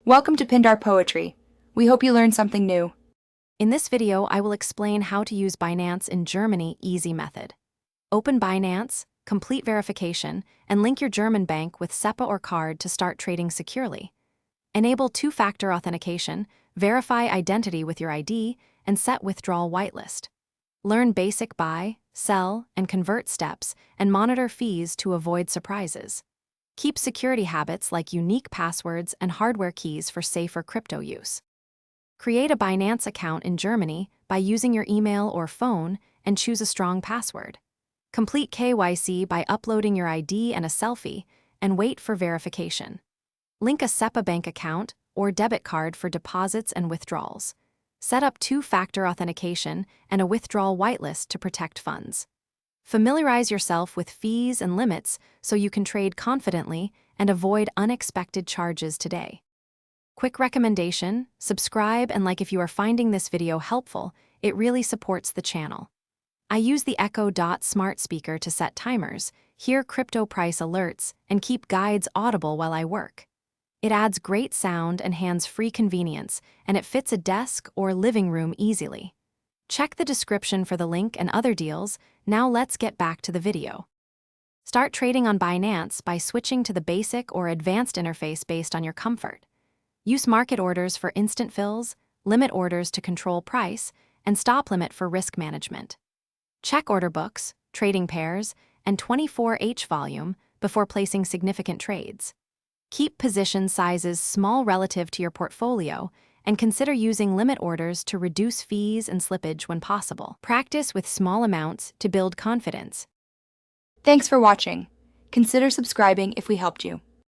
Welcome to Pindar Poetry. We hope you learned something new. In this video, I will explain how to use Binance in Germany easy method. Open Binance, complete verification, and link your German bank with SEPA or card to start trading securely. Enable two-factor authentication, verify identity with your ID, and set withdrawal whitelist. Learn basic buy, sell, and convert steps, and monitor fees to avoid surprises. Keep security habits like unique passwords and hardware keys for safer crypto use. Create a Binance account in Germany by using your email or phone and choose a strong password. Complete KYC by uploading your ID and a selfie, and wait for verification. Link a SEPA bank account or debit card for deposits and withdrawals. Set up two-factor authentication and a withdrawal whitelist to protect funds. Familiarize yourself with fees and limits so you can trade confidently and avoid unexpected charges today. Quick recommendation: subscribe and like if you are finding this video helpful. It really supports the channel. I use the Echo Dot smart speaker to set timers, hear crypto price alerts, and keep guides audible while I work. It adds great sound and hands-free convenience, and it fits a desk or living room easily. Check the description for the link and other deals. Now let's get back to the video. Start trading on Binance by switching to the basic or advanced interface based on your comfort. Use market orders for instant fills, limit orders to control price, and stop limit for risk management. Check order books, trading pairs, and 24H volume before placing significant trades. Keep position sizes small relative to your portfolio, and consider using limit orders to reduce fees and slippage when possible. Practice with small amounts to build confidence. Thanks for watching. Consider subscribing if we helped you.